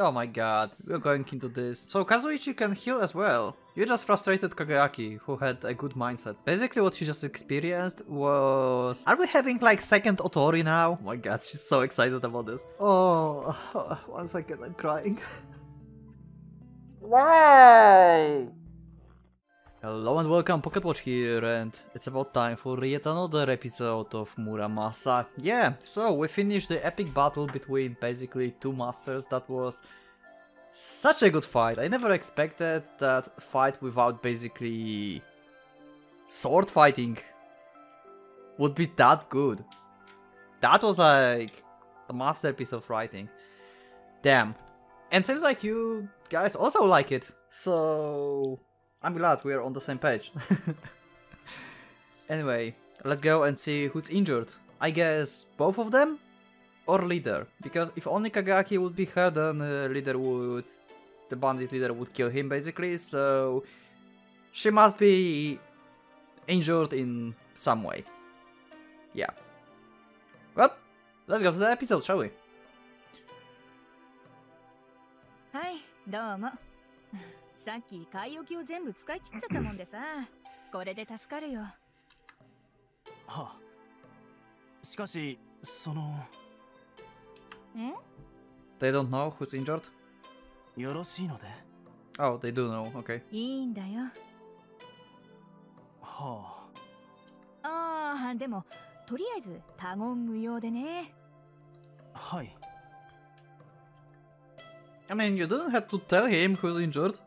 Oh my god, we're going into this. So Kazuichi can heal as well. You just frustrated Kagayaki, who had a good mindset. Basically what she just experienced was... Are we having like second Otori now? Oh my god, she's so excited about this. Oh, 1 second, I'm crying. Why? Hello and welcome, PocketWatch here, and it's about time for yet another episode of Muramasa. Yeah, so we finished the epic battle between basically two masters. That was such a good fight. I never expected that fight without basically sword fighting would be that good. That was like a masterpiece of writing. Damn. And seems like you guys also like it, so I'm glad we're on the same page. Anyway, let's go and see who's injured. I guess both of them? Or leader? Because if only Kagaki would be hurt, then the bandit leader would kill him basically, so she must be injured in some way. Yeah. Well, let's go to the episode, shall we? はい、どうも。さっき買い置きを全部使い切っちゃったもんでさ、これで助かるよ。はあ。しかし、その。ん？ They don't know who's injured? よろしいので。Oh, they do know, okay. いいんだよ。はあ。ああ、でもとりあえず他言無用でね。はい。I mean, you didn't have to tell him who's injured.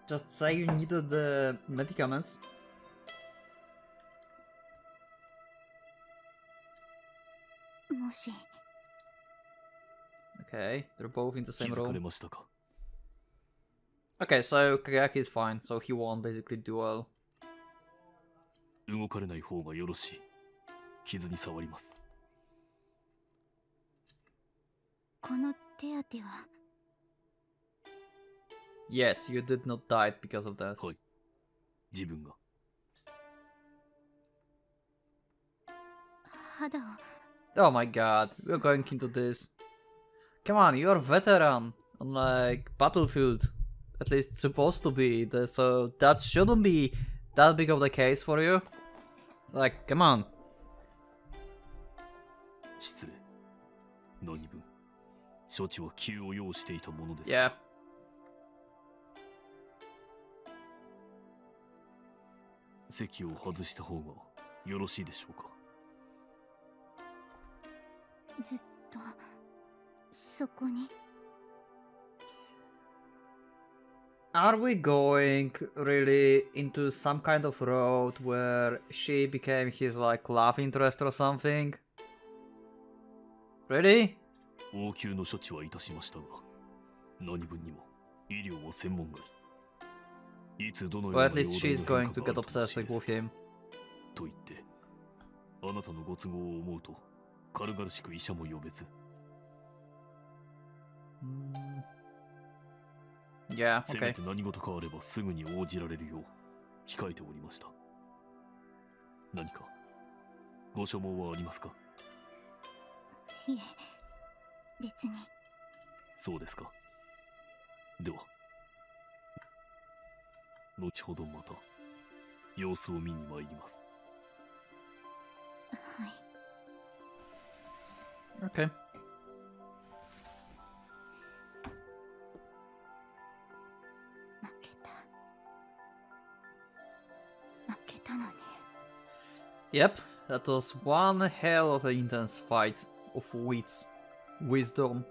Just say you needed the medicaments. Okay, they're both in the same room. Okay, so Kagaki is fine, so he won basically duel. 動かれない方がよろしい。傷に触ります。この手当ては Yes, you did not die because of that. はい。自分が。肌を Oh my god, we're going into this. Come on, you're a veteran on like battlefield. At least supposed to be, so that shouldn't be that big of the case for you. Like, come on. 失礼。何分。処置は急を要していたものです。Yeah. 席を外した方がよろしいでしょうか。ずっとそこに。Are we going really into some kind of road where she became his like love interest or something? Really? 応急の処置はいたしましたが、何分にも医療は専門外。いつどのような Well, at least she's going to get obsessed with him. と言って、あなたのご都合を思うと、軽々しく医者も呼べず。Yeah, せめ okay. て何事かあればすぐに応じられるよう控えておりました。何かご所望はありますか？いえ、別に。そうですか。では、後ほどまた様子を見に参ります。はい。Okay. 負けた。負けたのね。Yep, that was one hell of an intense fight of wits, wisdom,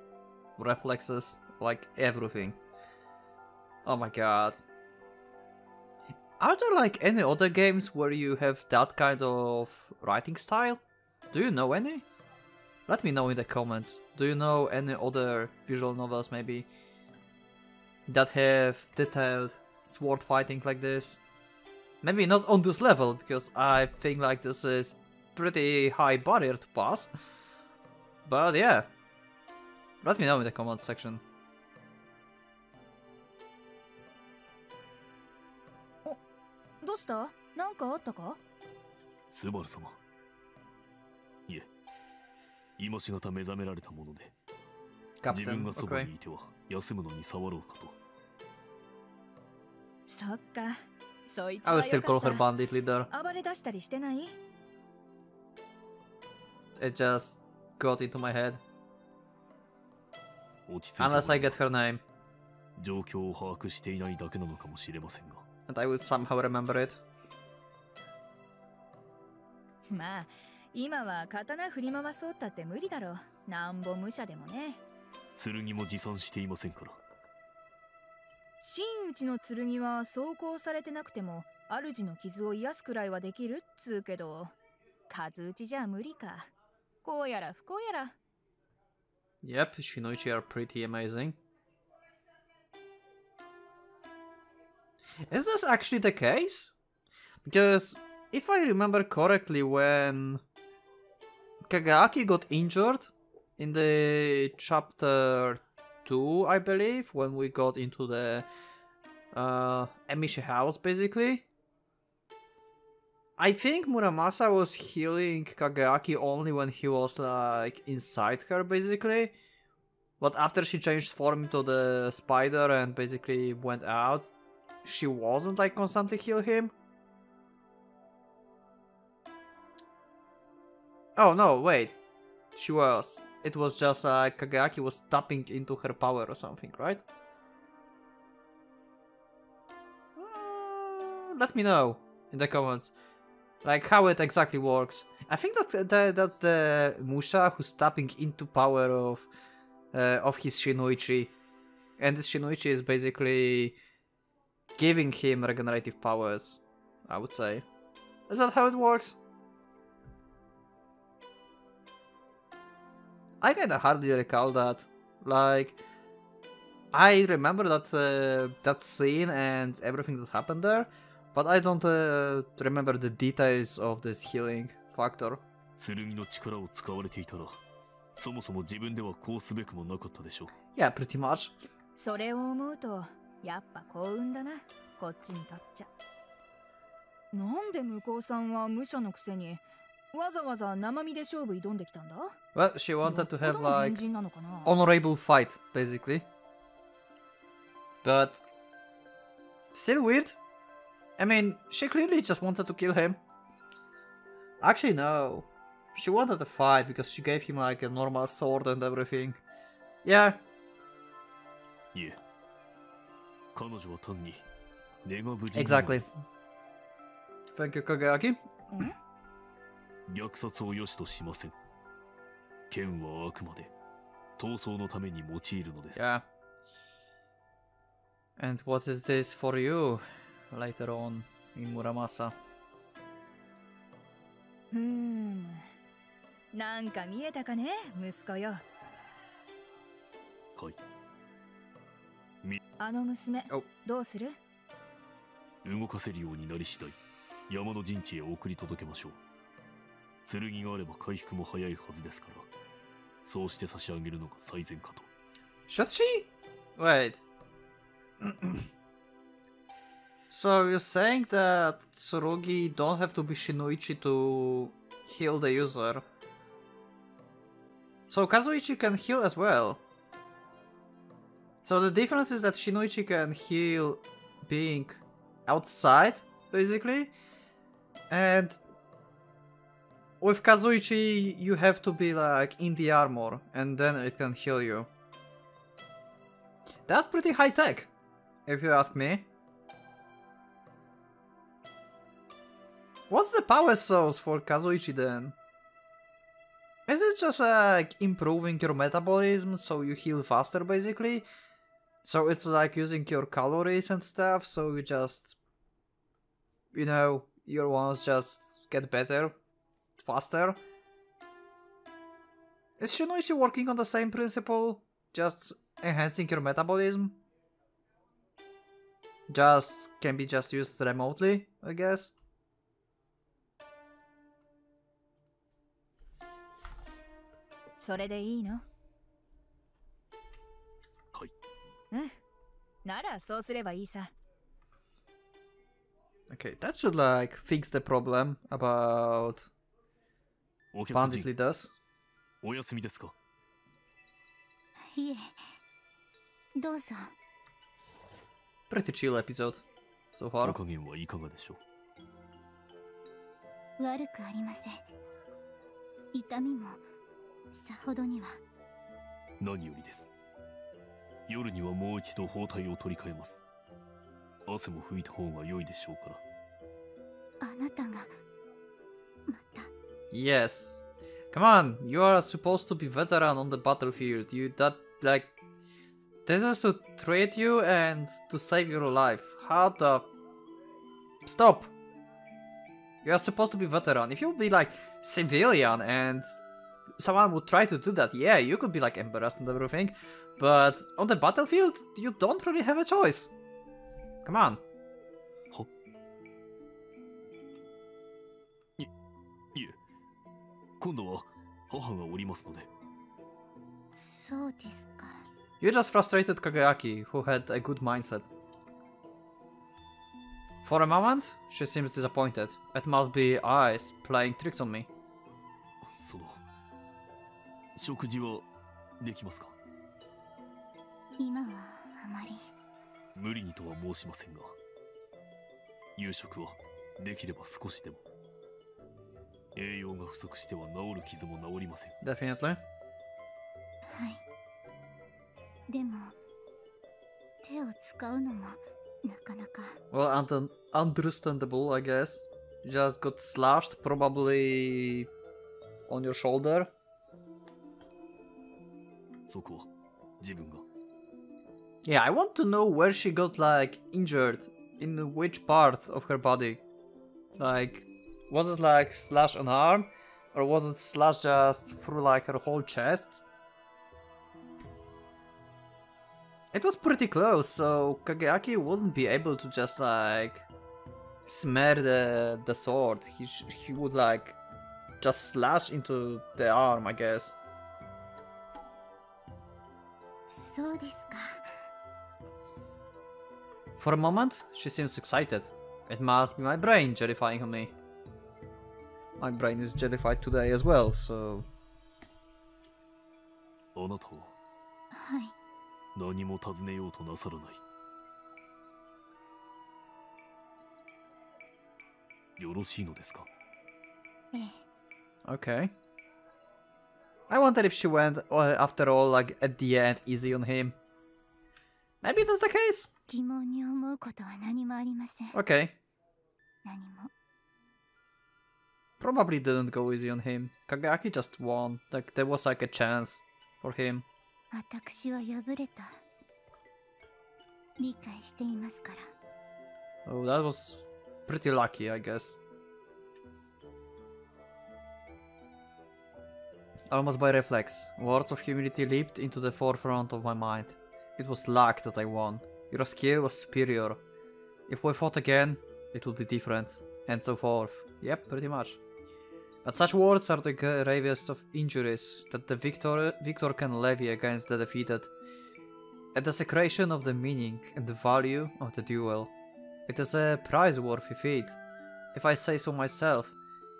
reflexes, like everything. Oh my god. Are there like any other games where you have that kind of writing style? Do you know any? Let me know in the comments. Do you know any other visual novels maybe that have detailed sword fighting like this? Maybe not on this level, because I think like this is pretty high barrier to pass. But yeah, let me know in the comments section. どうした？なんかあったか？スバル様。いえ、今しがた目覚められたもので、自 Captain, 分がそば okay. にいては休むのに触ろうかと。そっか、そいつ I は will still よ call か her っ bandit leader. た。暴れ出したりしてない？ It just got into my head. 落ち着いてお Unless I りま get す her name. 状況を把握していないだけなのかもしれませんが。 And I will somehow remember it. まあ、今は刀振り回そうったって無理だろう。なんぼ武者でもね。剣も持参していませんから。真打ちの剣は装甲されてなくても主の傷を癒すくらいはできるっつうけど、数打ちじゃ無理か。こうやら不幸やら。Yep, Shinoichi are pretty amazing. Is this actually the case? Because if I remember correctly, when Kagaki got injured in the chapter 2, I believe, when we got into the Emishi house, basically, I think Muramasa was healing Kagaki only when he was like inside her, basically. But after she changed form into the spider and basically went out, she wasn't like constantly heal him. Oh no, wait. She was. It was just Kagaki was tapping into her power or something, right? Let me know in the comments, like how it exactly works. I think that's the Musha who's tapping into power of his Shinoichi, and this Shinoichi is basically giving him regenerative powers, I would say. Is that how it works? I kinda hardly recall that. Like, I remember that that scene and everything that happened there, but I don't remember the details of this healing factor. 剣の力を使われていたら、そもそも自分ではこうすべくもなかったでしょう。 Yeah, pretty much. それを思うとやっぱ幸運だな、こっちにとっちゃ。なんで向こうさんは武者のくせにわざわざ生身で勝負挑んできたんだ？ Well, she wanted to have よっぽどの変 like 人なのかな。 honorable fight, basically. But still weird. I mean, she clearly just wanted to kill him. Actually, no. She wanted to fight because she gave him like a normal sword and everything. Yeah. いえ、彼女は単に根が無事に Exactly. Thank you, Kagaki. 虐殺を良しとしません。剣はあくまで闘争のために用いるのです。 Yeah. And what is this for you later on in Muramasa? なんか見えたかね、息子よ。はい。あの娘、おどうする？動かせるようになり次第、山の陣地へ送り届けましょう。剣があれば回復も早いはずですから、そうして差し上げるのが最善かと。Should she? Wait. So you're saying that Tsurugi don't have to be Shinoichi to heal the user? So Kazuichi can heal as well. So the difference is that Shinoichi can heal being outside, basically, and with Kazuichi you have to be like in the armor, and then it can heal you. That's pretty high tech, if you ask me. What's the power source for Kazuichi then? Is it just like improving your metabolism so you heal faster, basically? So it's like using your calories and stuff, so you just, you know, your ones just get better faster? Is Shinoichi working on the same principle? Just enhancing your metabolism? Just can be just used remotely, I guess? それでいいの？はい。ならそうすればいいさ。 Okay, that should like fix the problem about bandit leaders. お休みですか？いえ、どうぞ。 Pretty chill episode so お far. 加減はいかがでしょ悪くありません。痛みもさほどには。う？何よりです。夜にはもう一度包帯を取り替えます。汗も拭いた方が良いでしょうから。あなたがまた。 Yes. Come on, you are supposed to be veteran on the battlefield. You that like this is to treat you and to save your life. How the stop? You are supposed to be veteran. If you would be like civilian and someone would try to do that, yeah, you could be like embarrassed and everything. But on the battlefield, you don't really have a choice. Come on. いえ、今度は母がおりますので。そうですか。 You just frustrated Kageyaki, who had a good mindset. For a moment, she seems disappointed. It must be eyes playing tricks on me. その、食事はできますか？今はあまり。無理にとは申しませんが、夕食はできれば少しでも。栄養が不足しては治る傷も治りません。Definitely. はい。でも手を使うのもなかなか。 Well, understandable, I guess. You just got slashed, probably on your shoulder. そこは自分が。Yeah, I want to know where she got like injured, in which part of her body. Like, was it like slash on arm, or was it slash just through like her whole chest? It was pretty close, so Kageaki wouldn't be able to just like smear the sword. He would like just slash into the arm, I guess. そうですか。 For a moment, she seems excited. It must be my brain jellifying on me. My brain is jellified today as well, so... あなたははい。何も尋ねようとなさらない。よろしいのですか？ええ。 Okay. I wondered if she went, after all, like, at the end, easy on him. Maybe that's the case? 疑問に思うことは何もありません。 Okay. 何も。 Probably didn't go easy on him. Kagaki just won. Like, there was like a chance for him. 私は敗れた。理解していますから。 Oh, that was pretty lucky, I guess. Almost by reflex, words of humility leaped into the forefront of my mind. It was luck that I won. Your skill was superior. If we fought again, it would be different. And so forth. Yep, pretty much. But such words are the gravest of injuries that the victor can levy against the defeated. A desecration of the meaning and the value of the duel. It is a prize-worthy feat, if I say so myself,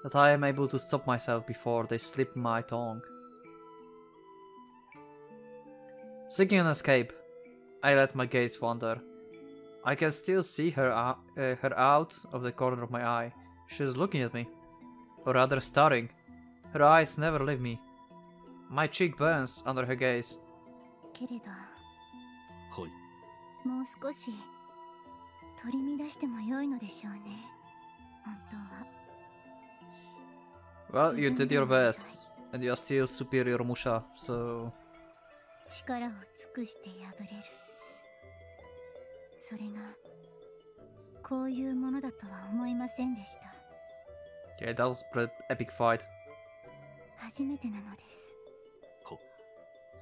that I am able to stop myself before they slip my tongue. Seeking an escape, I let my gaze wander. I can still see her out of the corner of my eye. She is looking at me, or rather staring. Her eyes never leave me. My cheek burns under her gaze. けれど、はい。もう少し取り乱しても良いのでしょうね。本当は。 Well, you did your best, and you are still superior, Musha, so... 力を尽くして破れる。それがこういうものだとは思いませんでした。 Yeah, that was an epic fight. 初めてなのです。は。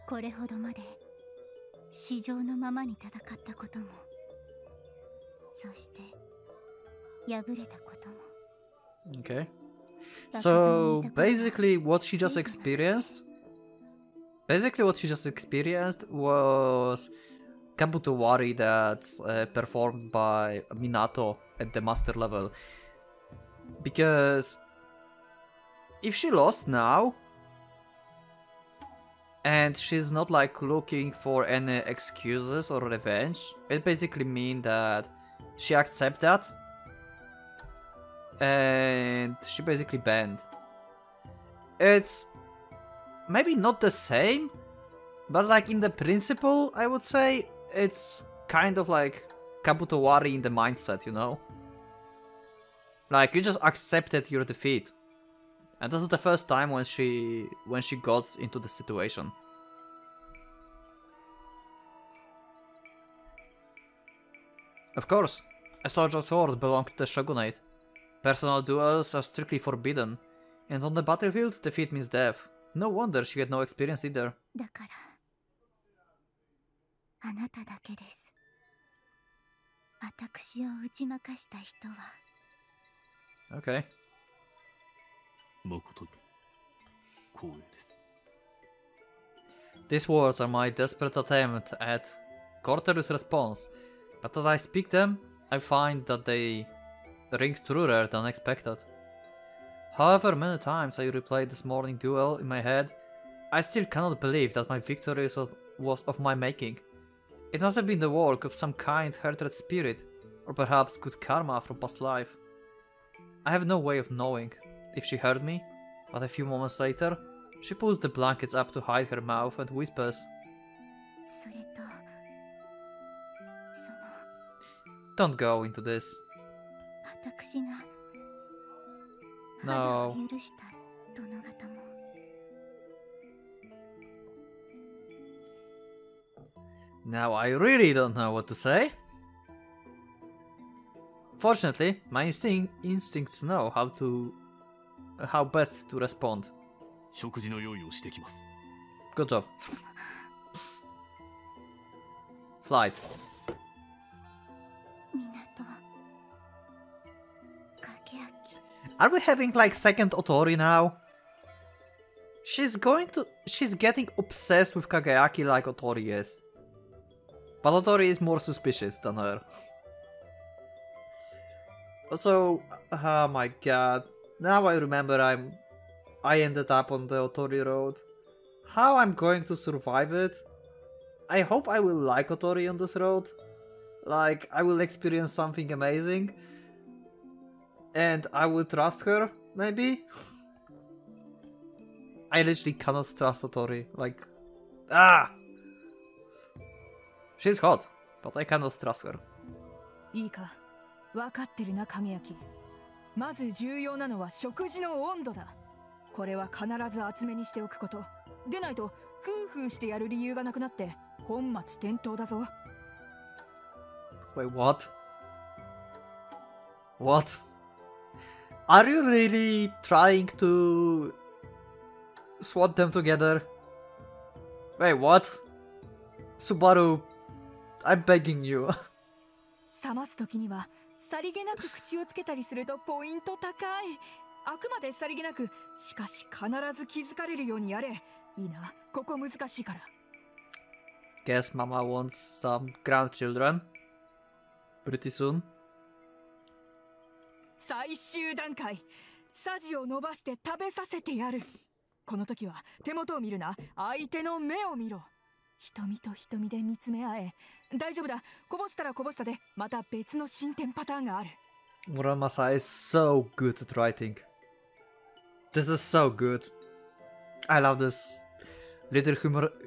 これほどまで市場のままに戦ったことも、そして敗れたことも。 Okay. So, basically what she just experienced was Kabuto Wari that's performed by Minato at the master level. Because if she lost now, and she's not like looking for any excuses or revenge. It basically means that she accepts that, and she basically banned. It's maybe not the same, but like in the principle, I would say it's kind of like Kabutowari in the mindset, you know? Like you just accepted your defeat. And this is the first time when she got into the situation. Of course, a soldier's sword belonged to the shogunate. Personal duels are strictly forbidden, and on the battlefield, defeat means death. No wonder she had no experience either. だからあなただけです。私を打ち負かした人は。Okay. 誠に光栄です。 These words are my desperate attempt at courteous response, but as I speak them, I find that they ring truer than expected. However many times I replayed this morning duel in my head, I still cannot believe that my victory was of my making. It must have been the work of some kind-hearted spirit, or perhaps good karma from past life. I have no way of knowing if she heard me, but a few moments later, she pulls the blankets up to hide her mouth and whispers, "Don't go into this." No. Now I really don't know what to say. Fortunately, my instincts know how best to respond. 食事の用意をしてきます。 Good job. Flight. Are we having like second Otori now? She's getting obsessed with Kageaki like Otori is. But Otori is more suspicious than her. Also, oh my god. Now I remember I ended up on the Otori road. How I'm going to survive it? I hope I will like Otori on this road. Like, I will experience something amazing. And I will trust her, maybe? I literally cannot trust Otori. Like, she's hot, but I cannot trust her. いいか、分かってるな、影焼。まず重要なのは食事の温度だ。これは必ず厚めにしておくこと。でないと、フーフーしてやる理由がなくなって、本末転倒だぞ。Wait, what? What? Are you really trying to swat them together? Wait, what? Subaru, I'm begging you. 冷ます時にはさりげなく口をつけたりするとポイント高い。あくまでさりげなく、しかし必ず気づかれるようにやれ。いいな、ここ難しいから。Guess Mama wants some grandchildren. Pretty soon. 最終段階、サジを伸ばして食べさせてやる。この時は手元を見るな、相手の目を見ろ。瞳と瞳で見つめ合え。大丈夫だ、こぼしたらこぼしたでまた別の進展パターンがある。Muramasa is so good at writing. This is so good. I love this little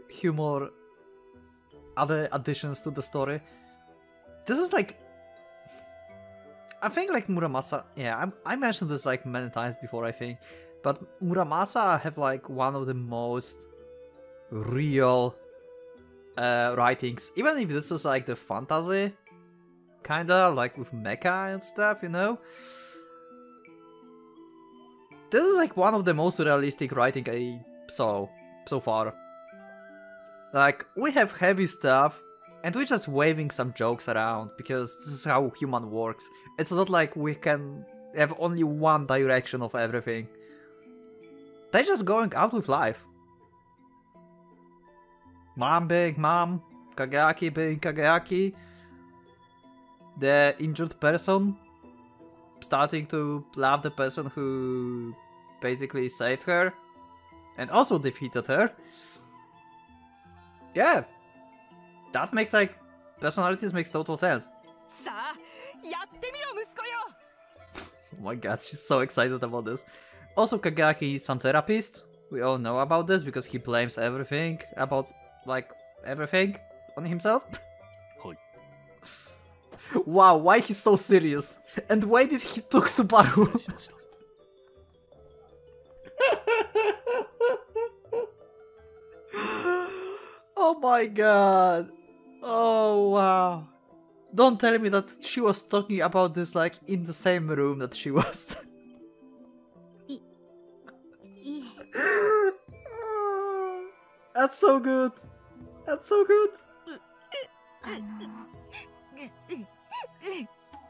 humor other additions to the story. This is like, I think like Muramasa, yeah, I mentioned this like many times before, I think, but Muramasa have like one of the most real writings, even if this is like the fantasy, kinda like with mecha and stuff, you know. This is like one of the most realistic writing I saw so far. Like, we have heavy stuff, and we're just waving some jokes around, because this is how human works. It's not like we can have only one direction of everything. They're just going out with life. Mom being mom, Kageaki being Kageaki, the injured person starting to love the person who basically saved her and also defeated her. Yeah, that makes like personalities makes total sense. さあやってみろ息子よ Oh my god, she's so excited about this. Also, Kagaki is some therapist. We all know about this because he blames everything about, like, everything on himself. Hi. Wow, why he's so serious? And why did he took Subaru? Oh my god. Oh wow. Don't tell me that she was talking about this like in the same room that she was. That's so good. That's so good.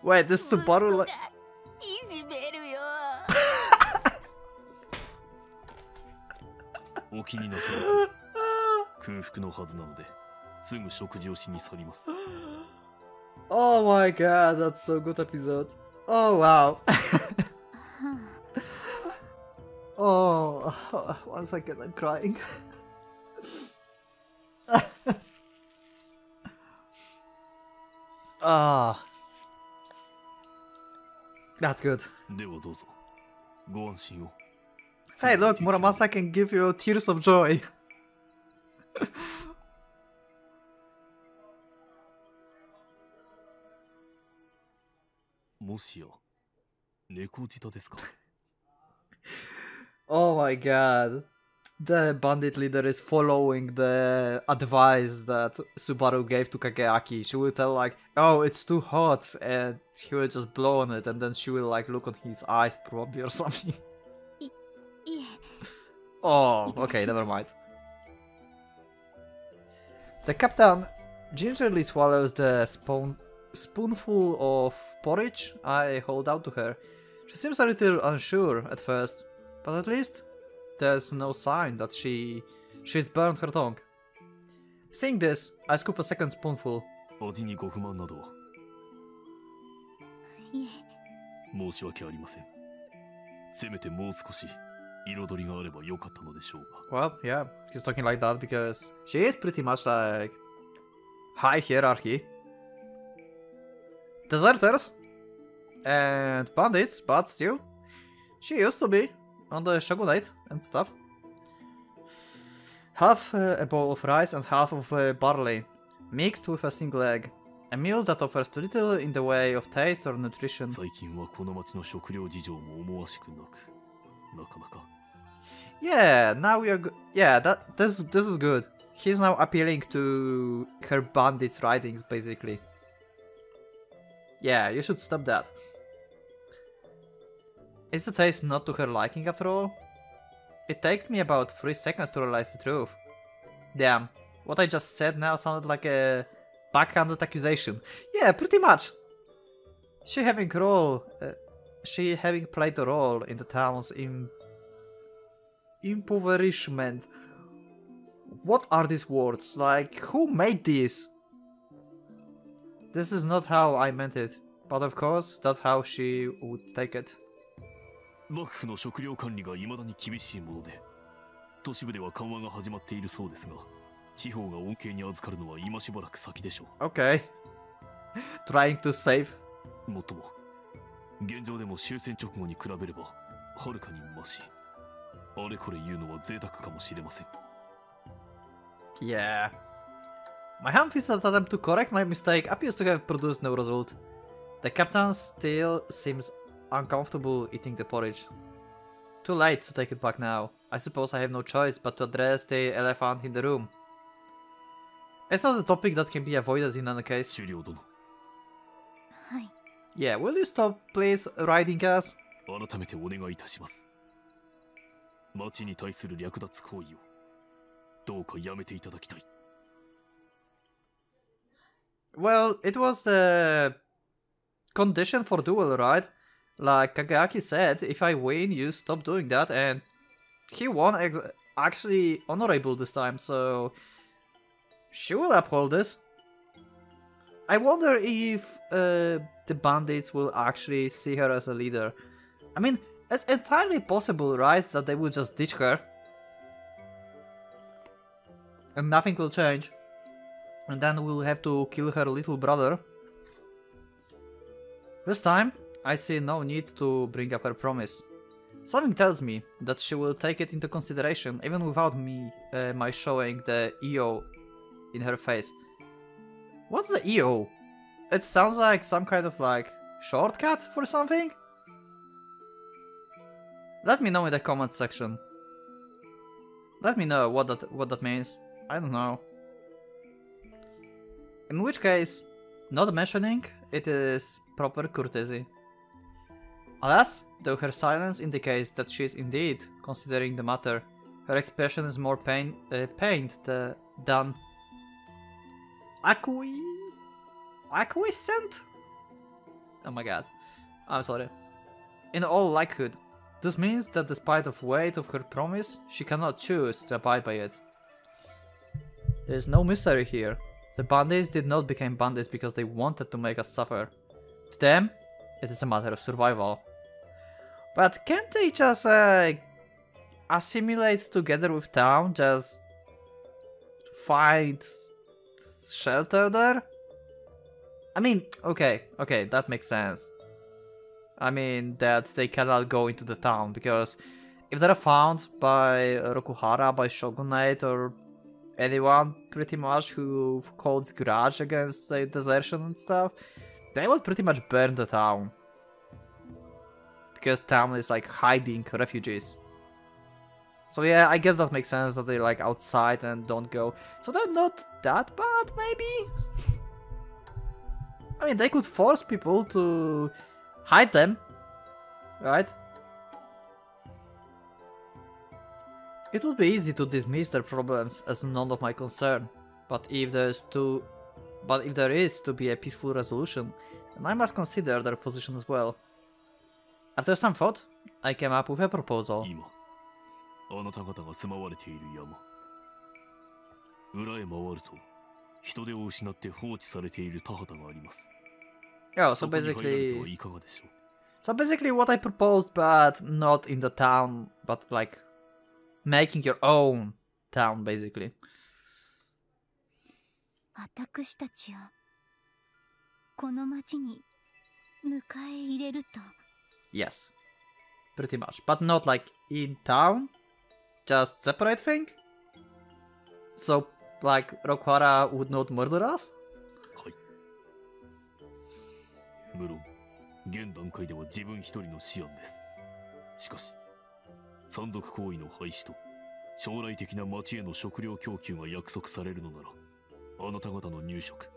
Wait, this Subaru like... いじめるよお気になさらず空腹のはずなのですぐ食事をしに去ります。 Oh my god, that's so good episode. Oh wow. Oh, one second, I'm crying. Ah, that's good. ではどうぞご安心を。 Hey, look, Muramasa can give you tears of joy. もしや猫舌ですか？ Oh my god. The bandit leader is following the advice that Subaru gave to Kageaki. She will tell like, oh, it's too hot, and he will just blow on it, and then she will like look on his eyes probably or something. Oh, okay, never mind. The captain gingerly swallows the spoonful of porridge I hold out to her. She seems a little unsure at first, but at least there's no sign that she's burned her tongue. Seeing this, I scoop a second spoonful. 味にご不満などは？いえ。申し訳ありません。せめてもう少し彩りがあればよかったのでしょうが。 Well, yeah, he's talking like that because she is pretty much like high hierarchy. Deserters and bandits, but still, she used to be on the shogunate and stuff. Half a bowl of rice and half of barley, mixed with a single egg. A meal that offers little in the way of taste or nutrition. 最近はこの町の食料事情も思わしくなく、なかなか。 Yeah, now we are yeah, this is good. He's now appealing to her bandits' writings, basically. Yeah, you should stop that. Is the taste not to her liking after all? It takes me about 3 seconds to realize the truth. Damn, what I just said now sounded like a backhanded accusation. Yeah, pretty much. She having played a role in the town's impoverishment. What are these words? Like, who made these? This is not how I meant it, but of course, that's how she would take it. 幕府の食料管理が未だに厳しいもので、都市部では緩和が始まっているそうですが、地方が恩恵に預かるのは今しばらく先でしょう。Okay. Trying to save. もっとも、現状でも終戦直後に比べれば、はるかにマシ。あれこれ言うのは贅沢かもしれません。Yeah. My half-fisted attempt to correct my mistake appears to have produced no result. The captain still seems uncomfortable eating the porridge. Too late to take it back now. I suppose I have no choice but to address the elephant in the room. It's not a topic that can be avoided in any case. 終了殿。はい。Yeah, will you stop, please, riding us? 改めてお願いいたします。町に対する略奪行為をどうかやめていただきたい。Well, it was the condition for duel, right? Like Kageaki said, if I win, you stop doing that, and he won actually honorable this time, so she will uphold this. I wonder if the bandits will actually see her as a leader. I mean, it's entirely possible, right, that they will just ditch her. and nothing will change. And then we'll have to kill her little brother. This time, I see no need to bring up her promise. Something tells me that she will take it into consideration even without my showing the EO in her face. What's the EO? It sounds like some kind of like shortcut for something? Let me know in the comments section. Let me know what that means. I don't know. In which case, not mentioning it is proper courtesy. Alas, though her silence indicates that she is indeed considering the matter, her expression is more pained than acquiescent? Oh my god, I'm sorry. In all likelihood, this means that despite the weight of her promise, she cannot choose to abide by it. There is no mystery here. The bandits did not become bandits because they wanted to make us suffer. To them, it is a matter of survival. But can't they just assimilate together with town, just find shelter there? I mean, okay, that makes sense. I mean, that they cannot go into the town, because if they're found by Rokuhara, by Shogunate, or anyone pretty much who holds grudge against the desertion and stuff, they would pretty much burn the town. Because town is like hiding refugees. So yeah, I guess that makes sense that they're like outside and don't go. So they're not that bad, maybe? I mean, they could force people to hide them, right? It would be easy to dismiss their problems as none of my concern, but if there is to be a peaceful resolution, then I must consider their position as well. After some thought, I came up with a proposal. あなた方が住まわれている山。裏へ回ると、人手を失って放置されている田畑があります。Oh, so basically what I proposed, but not in the town, but like making your own town, basically. 私たちをこの町に迎え入れると。Yes, pretty much, but not like in town, just separate thing. So like Rokuhara would not murder us? はい。無論、現段階では自分一人の思案です。しかし、山賊行為の廃止と将来的な町への食料供給が約束されるのなら、あなた方の入植、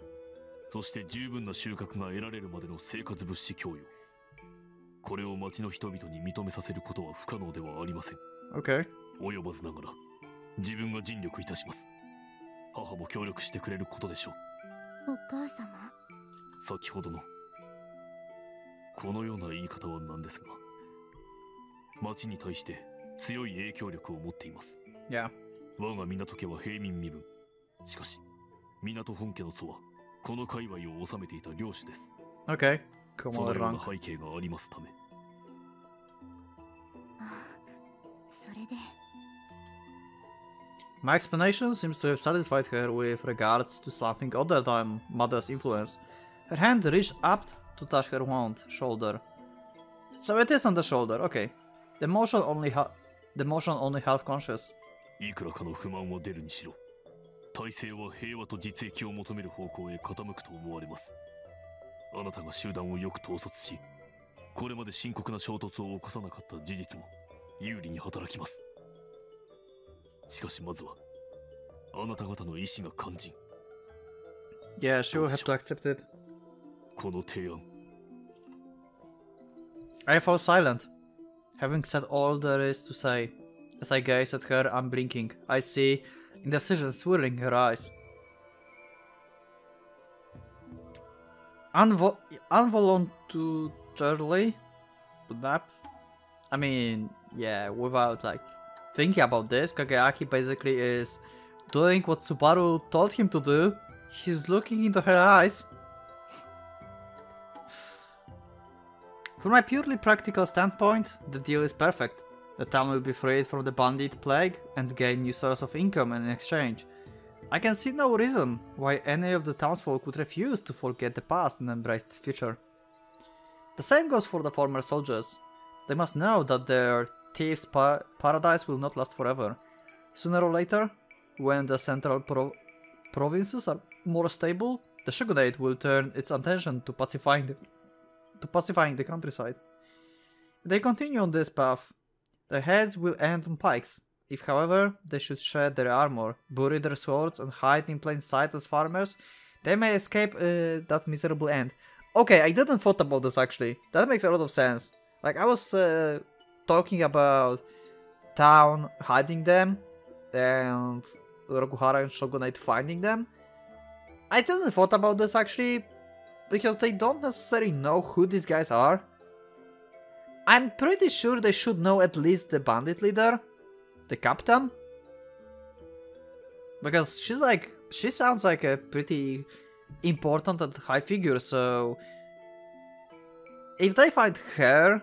そして十分な収穫が得られるまでの生活物資供与、これを町の人々に認めさせることは不可能ではありません。Okay. 及ばずながら、自分が尽力いたします。母も協力してくれることでしょう。お母様。先ほどのこのような言い方はなんですが、町に対して強い影響力を持っています。Yeah. 我が港家は平民身分。しかし、港本家の祖はこの界隈を治めていた領主です。Okay. そのような背景がありますため。それで。My explanation seems to have satisfied her with regards to something other than mother's influence. Her hand reached up to touch her wound shoulder. So it is on the shoulder, okay. The motion only half conscious. いくらかの不満は出るにしろ、体制は平和と実益を求める方向へ傾くと思われます。あなたが集団をよく統率し、これまで深刻な衝突を起こさなかった事実も有利に働きます。しかしまずは、あなた方の意志が肝心。Yeah, she will have to accept it. この提案。I fall silent, having said all there is to say. As I gaze at her unblinking, I see indecision swirling her eyes. Involuntarily, I mean, yeah, without like thinking about this, Kageaki basically is doing what Subaru told him to do. He's looking into her eyes. From a purely practical standpoint, the deal is perfect. The town will be freed from the bandit plague and gain new source of income in exchange. I can see no reason why any of the townsfolk would refuse to forget the past and embrace its future. The same goes for the former soldiers. They must know that their thieves' paradise will not last forever. Sooner or later, when the central provinces are more stable, the shogunate will turn its attention to pacifying the countryside. If they continue on this path, their heads will end on pikes. If, however, they should shed their armor, bury their swords, and hide in plain sight as farmers, they may escape that miserable end. Okay, I didn't thought about this actually. That makes a lot of sense. Like, I was talking about town hiding them, and Rokuhara and Shogunate finding them. I didn't thought about this actually, because they don't necessarily know who these guys are. I'm pretty sure they should know at least the bandit leader. The captain? Because she sounds like a pretty important and high figure, so if they find her,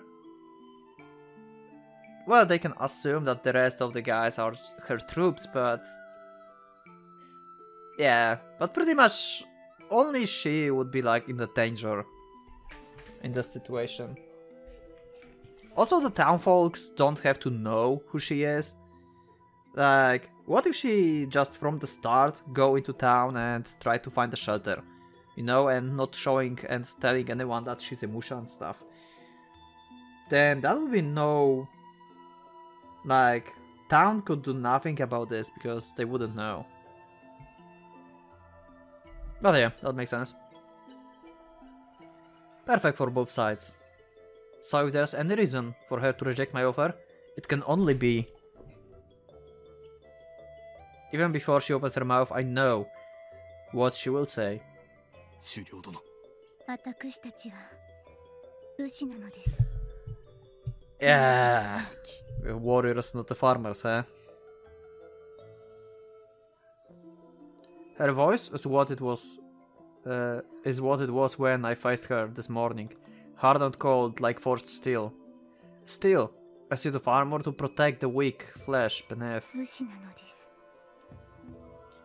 well, they can assume that the rest of the guys are her troops, but yeah, but pretty much only she would be like in the danger in this situation. Also, the townfolks don't have to know who she is. Like, what if she just from the start go into town and try to find a shelter? You know, and not showing and telling anyone that she's a musha and stuff. Then that would be no... Like, town could do nothing about this because they wouldn't know. But yeah, that makes sense. Perfect for both sides. So if there's any reason for her to reject my offer, it can only be... Even before she opens her mouth, I know what she will say. Yeah, we're warriors, not the farmers, eh? Her voice is what it was when I faced her this morning. Hard and cold, like forged steel. Still, a suit of armor to protect the weak flesh beneath.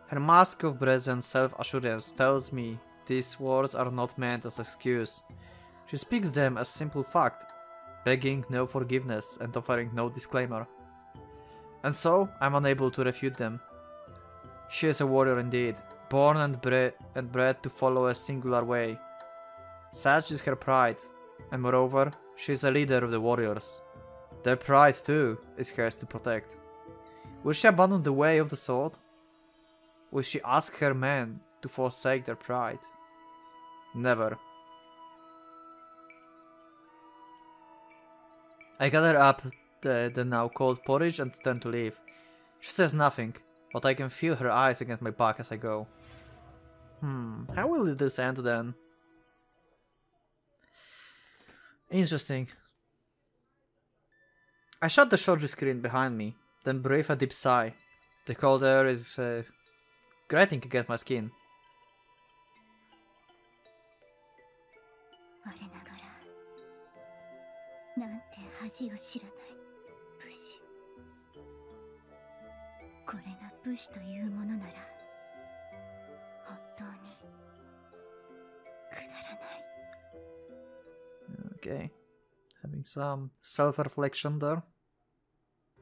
Her mask of brazen self-assurance tells me these words are not meant as excuse. She speaks them as simple fact, begging no forgiveness and offering no disclaimer. And so, I'm unable to refute them. She is a warrior indeed, born and bred to follow a singular way. Such is her pride, and moreover, she is a leader of the warriors. Their pride, too, is hers to protect. Will she abandon the way of the sword? Will she ask her men to forsake their pride? Never. I gather up the now cold porridge and turn to leave. She says nothing, but I can feel her eyes against my back as I go. How will this end then? Interesting. I shut the shoji screen behind me, then breathe a deep sigh. The cold air is grating against my skin. Okay, having some self-reflection there.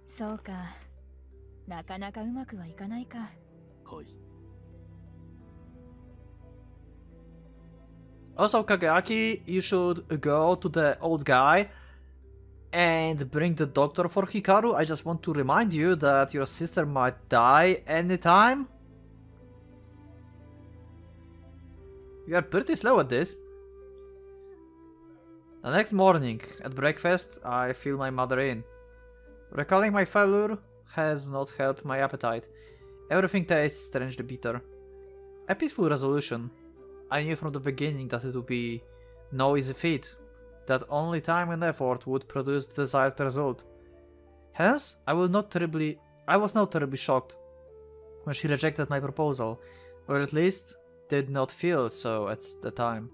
そうか、なかなかうまくはいかないか。はい。 Also, Kageaki, you should go to the old guy and bring the doctor for Hikaru. I just want to remind you that your sister might die anytime. You are pretty slow at this. The next morning, at breakfast, I fill my mother in. Recalling my failure has not helped my appetite. Everything tastes strangely bitter. A peaceful resolution. I knew from the beginning that it would be no easy feat, that only time and effort would produce the desired result. Hence, I was not terribly shocked when she rejected my proposal, or at least did not feel so at the time.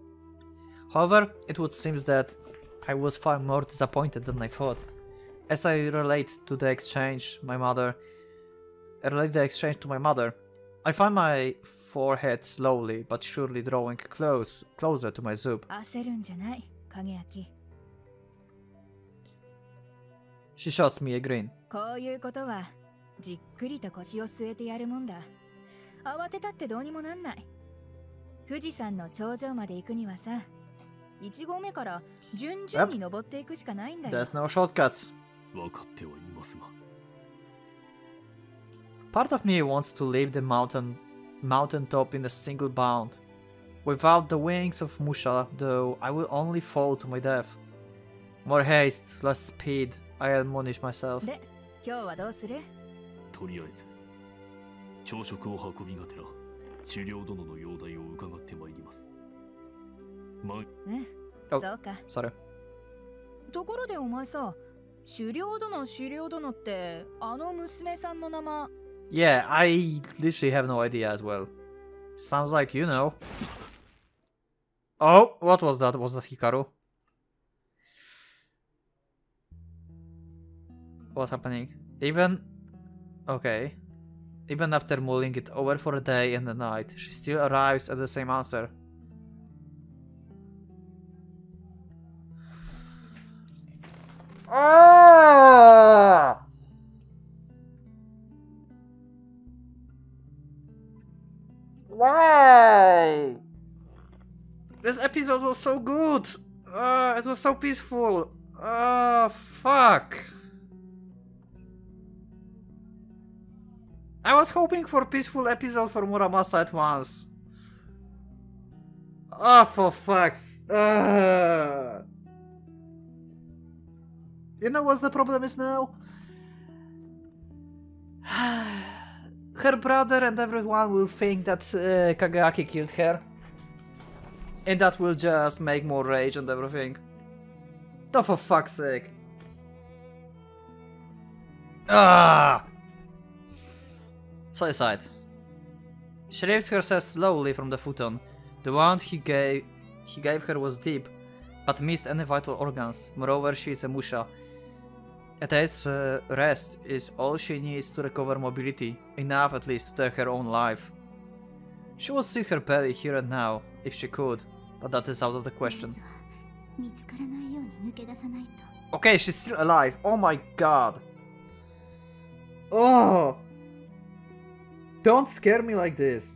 However, it would seem that I was far more disappointed than I thought. As I relate the exchange to my mother, I find my forehead slowly but surely drawing closer to my soup. 焦るんじゃない、影焼。She shots me a grin. こういうことはじっくりと腰を据えてやるもんだ。慌てたってどうにもなんない。富士山の頂上まで行くにはさ、1合目から順々に登っていくしかないんだよ。There's no shortcuts. 分かってはいますが。Part of me wants to leave the mountaintop in a single bound. Without the wings of Musha, though, I will only fall to my death. More haste, less speed, I admonish myself. で、今日はどうする？とりあえず朝食を運びがてら狩猟殿の容体を伺ってまいります。うん、Oh, そうか。sorry. ところでお前さ、狩猟殿ってあの娘さんの名前。Yeah, I literally have no idea as well. Sounds like you know. Oh, what was that? Was that Hikaru? What's happening? Okay. Even after mulling it over for a day and a night, she still arrives at the same answer. Ah! Why? This episode was so good. It was so peaceful. Fuck. I was hoping for a peaceful episode for Muramasa at once. For fuck's... You know what the problem is now? Her brother and everyone will think that Kagaki killed her. And that will just make more rage and everything. Oh, for fuck's sake. So aside. She lifts herself slowly from the futon. The wound he gave her was deep, but missed any vital organs. Moreover, she is a musha. A day's rest is all she needs to recover mobility, enough at least to take her own life. She would see her belly here and now, if she could, but that is out of the question. Okay, she's still alive. Oh my god. Oh! Don't scare me like this.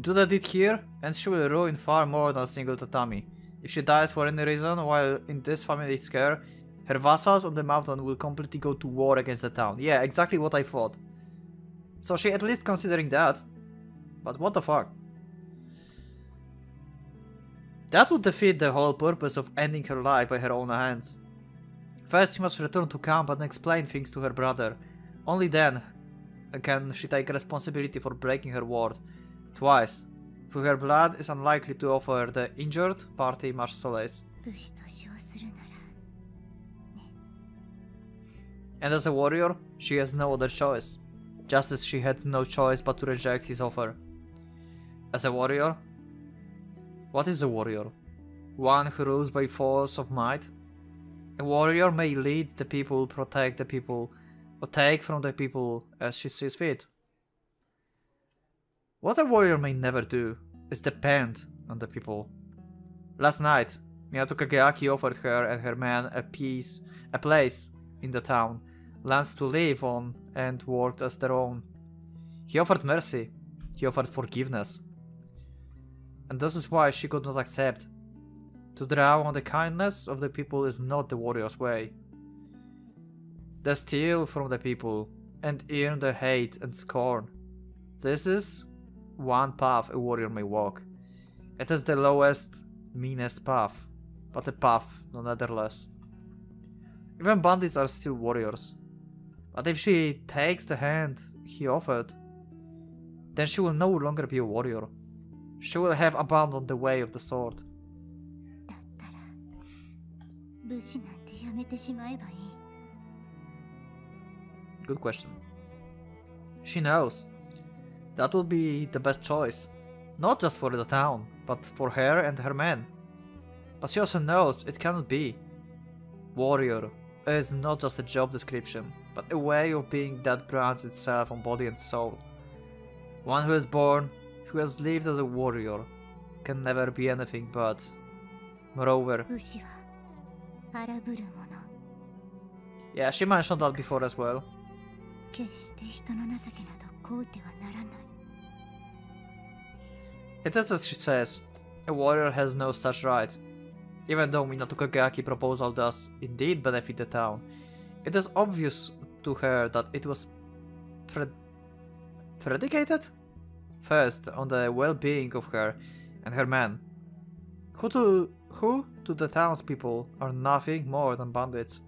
Do the deed here, and she will ruin far more than a single tatami. If she dies for any reason while in this family's care, her vassals on the mountain will completely go to war against the town. Yeah, exactly what I thought. So she at least considering that. But what the fuck? That would defeat the whole purpose of ending her life by her own hands. First she must return to camp and explain things to her brother. Only then can she take responsibility for breaking her word. Twice. Through her blood is unlikely to offer the injured party much solace. And as a warrior, she has no other choice. Just as she had no choice but to reject his offer. As a warrior? What is a warrior? One who rules by force of might? A warrior may lead the people, protect the people, or take from the people as she sees fit. What a warrior may never do is depend on the people. Last night, Minato Kageaki offered her and her men a place in the town, lands to live on and work as their own. He offered mercy, he offered forgiveness. And this is why she could not accept. To draw on the kindness of the people is not the warrior's way. They steal from the people and earn their hate and scorn. This is one path a warrior may walk. It is the lowest, meanest path, but a path nonetheless. Even bandits are still warriors. But if she takes the hand he offered, then she will no longer be a warrior. She will have abandoned the way of the sword. Good question. She knows. That will be the best choice. Not just for the town, but for her and her men. But she also knows it cannot be. Warrior, is not just a job description, but a way of being that brands itself on body and soul. One who is born, who has lived as a warrior, can never be anything but. Moreover, yeah, she mentioned that before as well. It is as she says, a warrior has no such right. Even though Minato Kageaki's proposal does indeed benefit the town, it is obvious to her that it was predicated first on the well-being of her and her men, who to the townspeople are nothing more than bandits.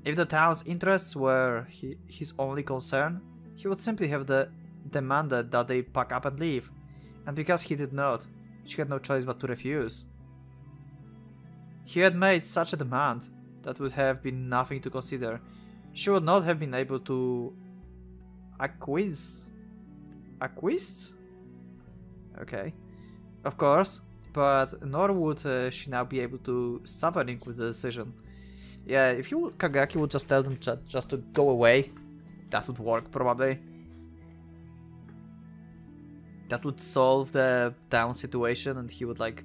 If the town's interests were his only concern, he would simply have demanded that they pack up and leave, and because he did not, she had no choice but to refuse. He had made such a demand that would have been nothing to consider. She would not have been able to acquiesce? Okay, of course, but nor would she now be able to suffering with the decision. Yeah, if Kageaki would just tell them just to go away, that would work probably. That would solve the town situation and he would like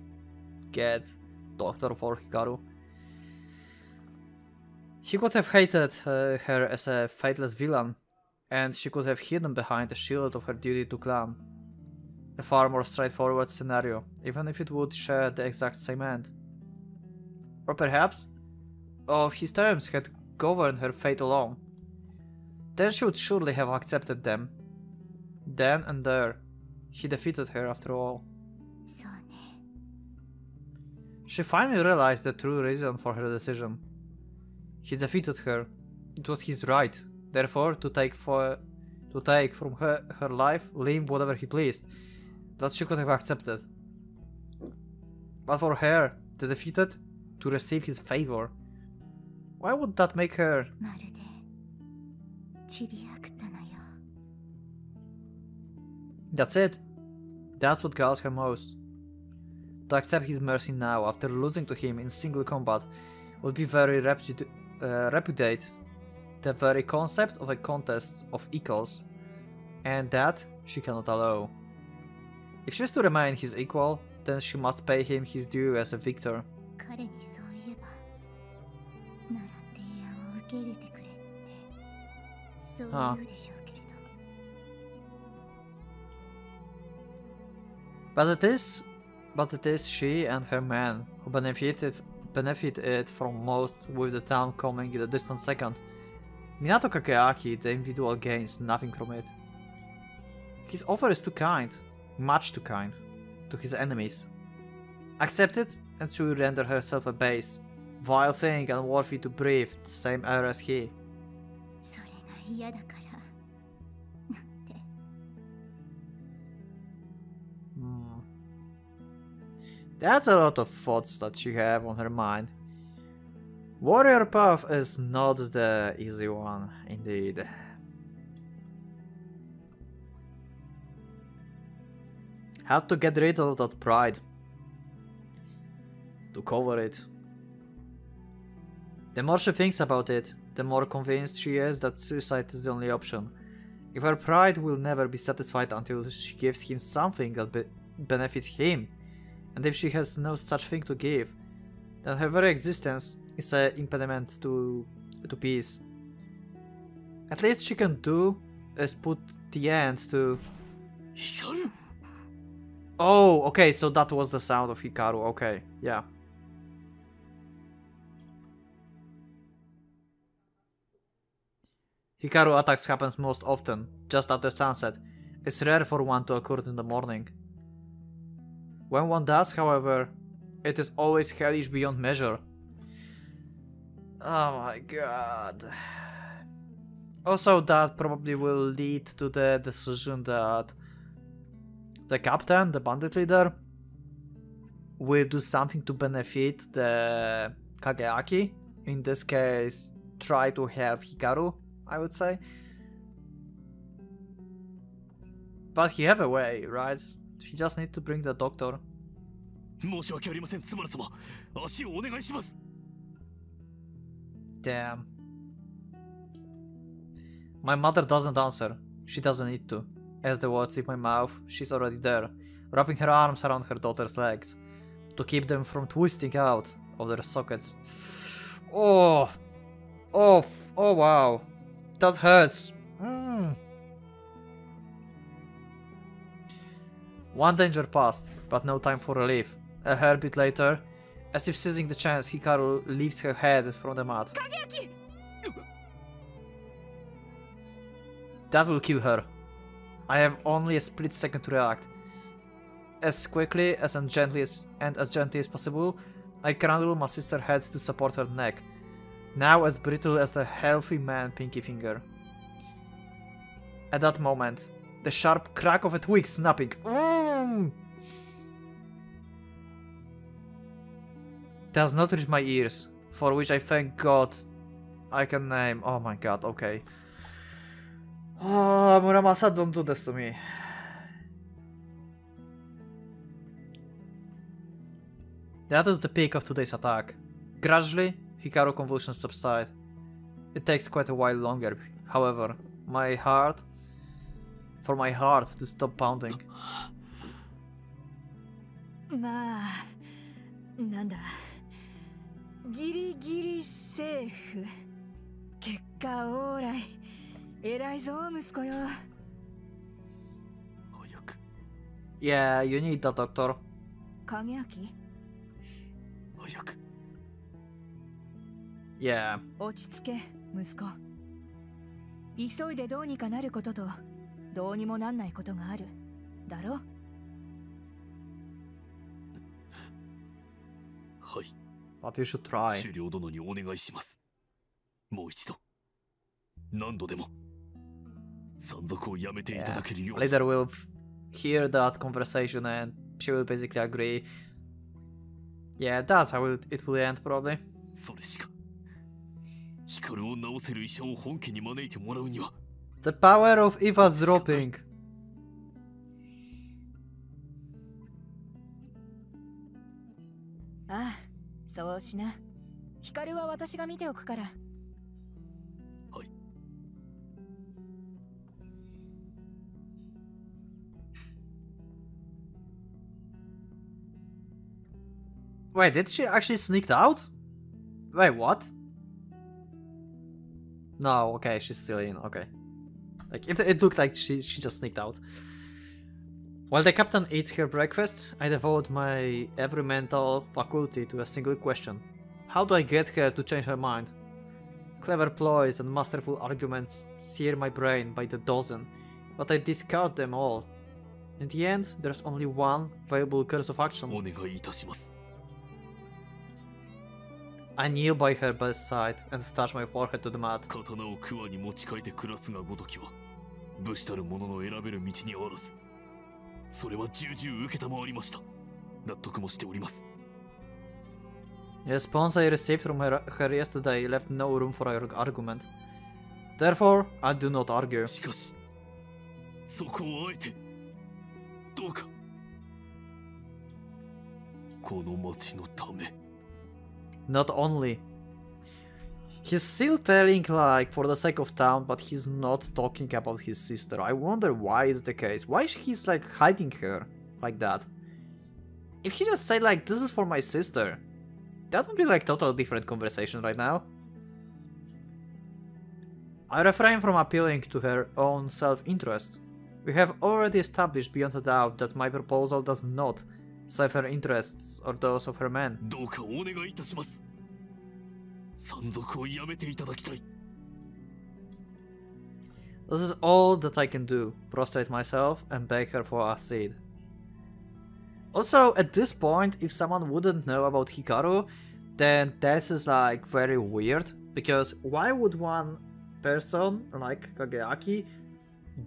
get doctor for Hikaru. He could have hated her as a faithless villain, and she could have hidden behind the shield of her duty to clan. A far more straightforward scenario, even if it would share the exact same end. Or perhaps, if his terms had governed her fate alone, then she would surely have accepted them. Then and there, he defeated her after all. She finally realized the true reason for her decision. He defeated her. It was his right, therefore, to take from her life, limb, whatever he pleased, that she could have accepted. But for her, the defeated, to receive his favor, why would that make her? That's it. That's what galls her most. To accept his mercy now, after losing to him in single combat, would be very repudiate the very concept of a contest of equals, and that she cannot allow. If she is to remain his equal, then she must pay him his due as a victor. Huh. But it is she and her men who benefited from most, with the town coming in a distant second. Minato Kageaki, the individual, gains nothing from it. His offer is too kind, much too kind, to his enemies. Accept it, and she will render herself a base, vile thing unworthy to breathe the same air as he. That's a lot of thoughts that she have on her mind. Warrior path is not the easy one, indeed. Had to get rid of that pride. To cover it. The more she thinks about it, the more convinced she is that suicide is the only option. If her pride will never be satisfied until she gives him something that benefits him, and if she has no such thing to give, then her very existence is an impediment to peace. At least she can do is put the end to... Hikaru? Oh, okay, so that was the sound of Hikaru, okay, yeah. Hikaru attacks happens most often, just after sunset. It's rare for one to occur in the morning. When one does, however, it is always hellish beyond measure. Oh my god. Also, that probably will lead to the decision that the captain, the bandit leader, will do something to benefit the Kageaki. In this case, try to help Hikaru, I would say. But he have a way, right? He just need to bring the doctor. Damn. My mother doesn't answer. She doesn't need to. As the words leave my mouth, she's already there, wrapping her arms around her daughter's legs to keep them from twisting out of their sockets. Oh! Oh! Oh wow! That hurts! One danger passed, but no time for relief. A heartbeat later, as if seizing the chance, Hikaru lifts her head from the mat. That will kill her. I have only a split second to react. As quickly and gently as possible, I cradle my sister's head to support her neck, now as brittle as a healthy man's pinky finger. At that moment, the sharp crack of a twig snapping does not reach my ears, for which I thank God I can name. Oh my god, okay. Oh, Muramasa, don't do this to me. That is the peak of today's attack. Gradually, Hikaru's convulsions subside. It takes quite a while longer, however, for my heart to stop pounding. まあ、なんだ。ギリギリセーフ。結果オーライ。偉いぞ息子よ。早く。Yeah, you need that, doctor. 影明。早く。Yeah. 落ち着け息子。急いでどうにかなることとどうにもなんないことがある。だろ？はい。 But you should try. 狩猟殿にお願いします。もう一度。何度でも。山賊をやめていただけるように。Later we'll hear that conversation and she will basically agree. Yeah, that's how it will end probably. それしか。ヒカルを治せる医者を本家に招いてもらうには。The power of Eva's dropping. ああ、そうしな。ヒカルは私が見ておくから。はい。Wait, did she actually sneak out? Wait, what? No, okay, she's still in, okay. Like, it looked like she just sneaked out. While the captain eats her breakfast, I devote my every mental faculty to a single question. How do I get her to change her mind? Clever ploys and masterful arguments sear my brain by the dozen, but I discard them all. In the end, there's only one viable course of action. お願いいたします。 I kneel by her bedside and touch my forehead to the mat. 刀を桑に持ち替えて暮らすがごときは、武士たる者の選べる道にあらず。それは重々受けたまわりました。納得もしております。 The response I received from her yesterday left no room for argument. Therefore, I do not argue. しかし、そこをあえて、どうか。この町のため。 Not only. He's still telling like for the sake of town, but he's not talking about his sister. I wonder why it's the case. Why he's like hiding her like that? If he just said like this is for my sister, that would be like totally different conversation right now. I refrain from appealing to her own self-interest. We have already established beyond a doubt that my proposal does not serve her interests or those of her men. どうかお願いいたします。山賊をやめていただきたい。This is all that I can do, prostrate myself and beg her for accede. Also, at this point, if someone wouldn't know about Hikaru, then this is like very weird, because why would one person like Kageaki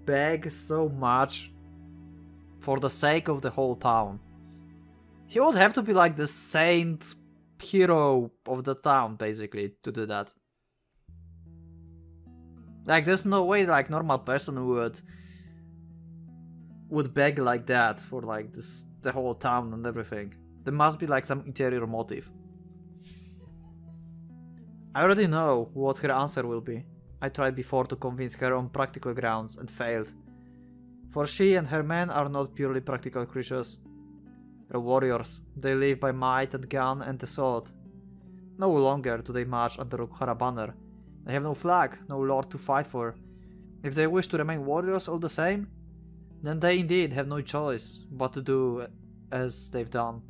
beg so much for the sake of the whole town? He would have to be like the saint hero of the town, basically, to do that. Like, there's no way like normal person would beg like that for like the whole town and everything. There must be like some interior motive. I already know what her answer will be. I tried before to convince her on practical grounds and failed. For she and her men are not purely practical creatures. They're warriors. They live by might and gun and the sword. No longer do they march under Okuhara banner. They have no flag, no lord to fight for. If they wish to remain warriors all the same, then they indeed have no choice but to do as they've done.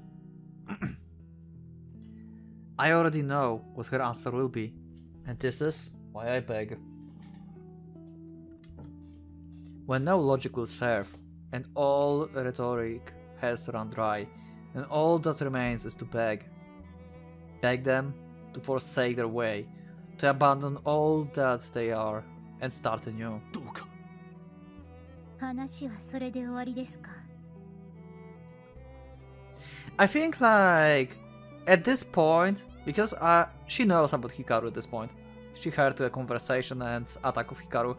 I already know what her answer will be, and this is why I beg. When no logic will serve, and all rhetoric has run dry, and all that remains is to beg. Beg them to forsake their way, to abandon all that they are, and start anew. どうか。話はそれで終わりですか? I think like at this point, because she knows about Hikaru at this point. She heard the conversation and attack of Hikaru.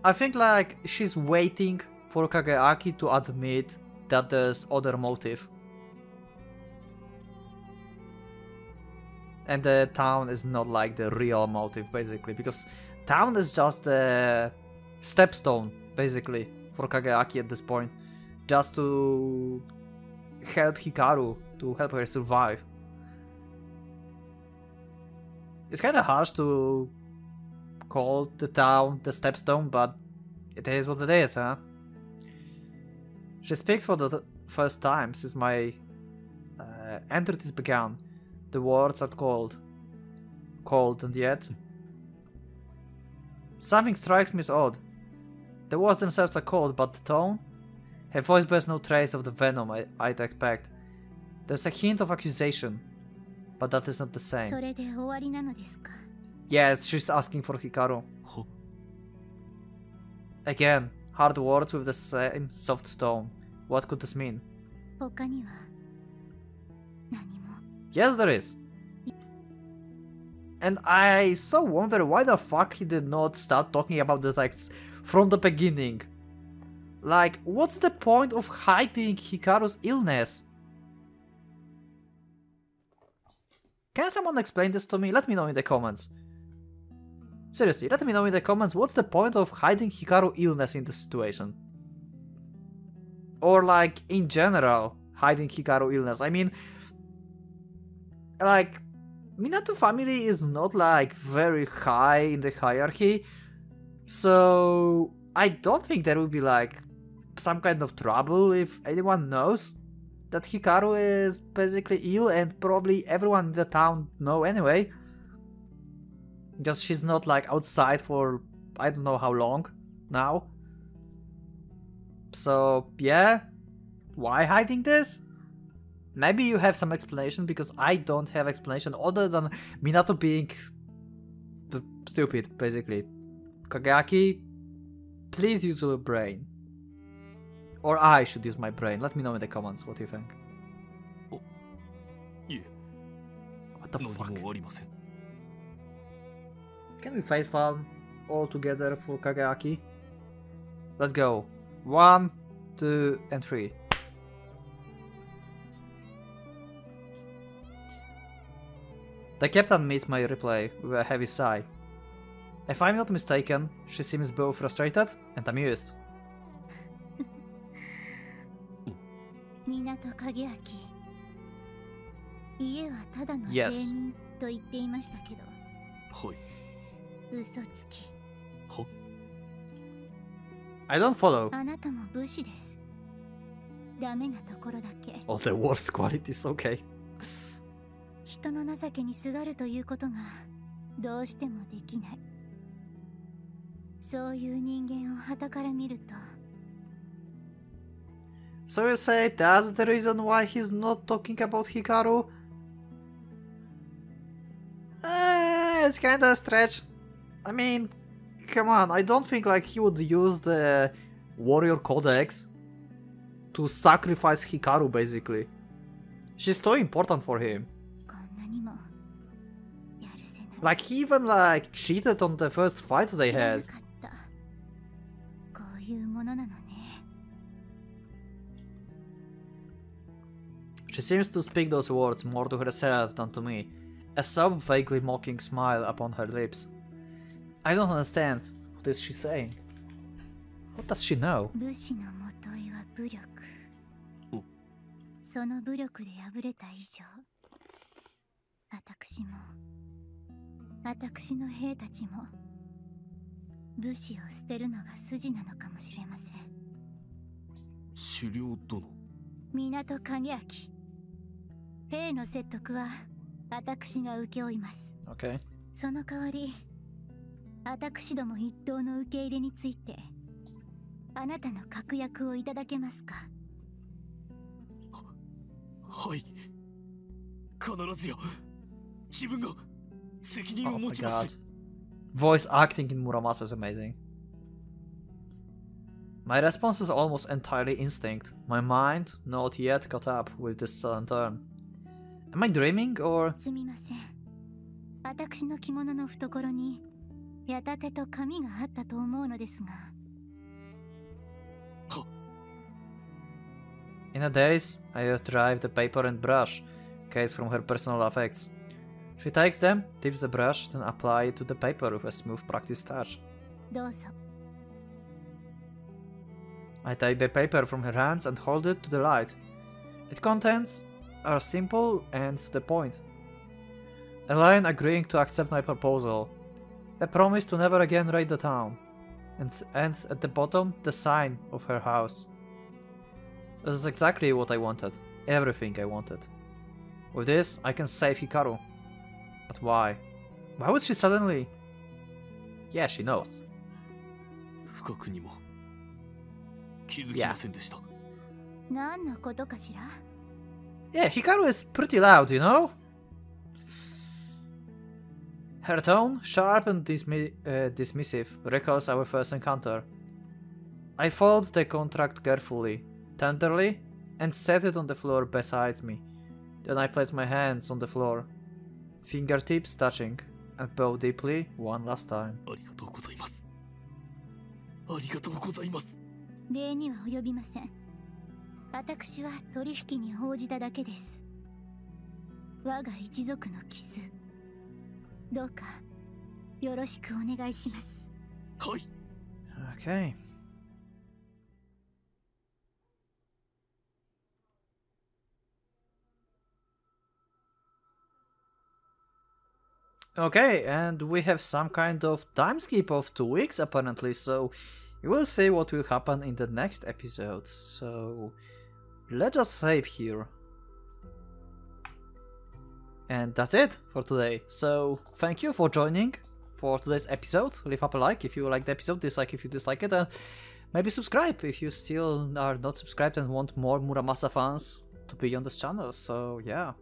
I think like she's waiting for Kageaki to admit that there's other motive. And the town is not like the real motive basically, because town is just the stepstone basically for Kageaki at this point, just to help Hikaru, to help her survive. It's kind of harsh to call the town the stepstone, but it is what it is, huh? She speaks for the first time since my entities began. The words are cold. Cold, and yet something strikes me as odd. The words themselves are cold, but the tone? Her voice bears no trace of the venom I'd expect. There's a hint of accusation, but that is not the same. それで終わりなのですか? Yes, she's asking for Hikaru. は Again, hard words with the same soft tone. What could this mean? 他には何も. Yes, there is. And I so wonder why the fuck he did not start talking about the texts from the beginning. Like, what's the point of hiding Hikaru's illness? Can someone explain this to me? Let me know in the comments. Seriously, let me know in the comments what's the point of hiding Hikaru's illness in this situation. Or like, in general, hiding Hikaru's illness. I mean, like, Minato family is not like very high in the hierarchy, so I don't think there would be like some kind of trouble if anyone knows that Hikaru is basically ill, and probably everyone in the town know anyway. Just she's not like outside for I don't know how long now. So yeah, why hiding this? Maybe you have some explanation, because I don't have explanation other than Minato being stupid, basically. Kageaki, please use your brain. Or I should use my brain. Let me know in the comments what you think. いえ、 What the 何 fuck? もありません。 Can we face palm all together for Kageaki? Let's go. 1, 2, and 3. The captain meets my reply with a heavy sigh. If I'm not mistaken, she seems both frustrated and amused. 港影明、家はただの Yes. 平民と言っていましたけど、はい。嘘つき。は I don't follow. あなたも武士です。ダメなところだけ。 All the worst qualities, okay. 人の情けにすがるということがどうしてもできない。そういう人間を傍から見ると。 So you say that's the reason why he's not talking about Hikaru? It's kinda a stretch. I mean, come on, I don't think like he would use the warrior codex to sacrifice Hikaru basically. She's so important for him. こんなにもやるせない。 Like he even like cheated on the first fight they 知らな had. かった。こういうものなのね。 She seems to speak those words more to herself than to me, a some vaguely mocking smile upon her lips. I don't understand. What is she saying? What does she know? 武士のもといは武力。おその武力で敗れた以上、私も、私の兵たちも、武士を捨てるのが筋なのかもしれません。狩猟殿。港影明。兵の説得は私が請け負います。Okay. その代わり、私ども一党の受け入れについて、あなたの確約をいただけますか？はい。必ずや自分が責任 Oh を my 持ちま god. す。Voice acting in Muramasa is amazing. My response is almost entirely instinct. My mind not yet caught up with this sudden turn. Am I dreaming or... すみません。私の着物の懐に矢立てと紙があったと思うのですが。In a daze, I retrieve the paper and brush case from her personal effects. She takes them, dips the brush, then apply it to the paper with a smooth practiced touch. どうぞ。I take the paper from her hands and hold it to the light. Its contents are simple and to the point. A line agreeing to accept my proposal. A promise to never again raid the town. And at the bottom, the sign of her house. This is exactly what I wanted. Everything I wanted. With this, I can save Hikaru. But why? Why would she suddenly... Yeah, she knows. 深くにも気づきませんでした。何のことかしら？ Yeah, Hikaru is pretty loud, you know? Her tone, sharp and dismissive, recalls our first encounter. I followed the contract carefully, tenderly, and set it on the floor beside me. Then I placed my hands on the floor, fingertips touching, and bowed deeply one last time. ありがとうございます。ありがとうございます。礼には及びません。私は取引に応じただけです。我が一族のキス、どうかよろしくお願いします。はい。Okay. Okay, and we have some kind of time skip of 2 weeks apparently, so you will see what will happen in the next episode. So let's just save here. And that's it for today. So thank you for joining for today's episode. Leave up a like if you like the episode, dislike if you dislike it, and maybe subscribe if you still are not subscribed and want more Muramasa fans to be on this channel. So yeah,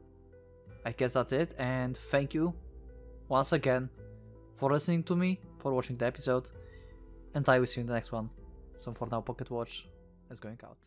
I guess that's it, and thank you once again for listening to me, for watching the episode, and I will see you in the next one. So for now, Pocket Watch is going out.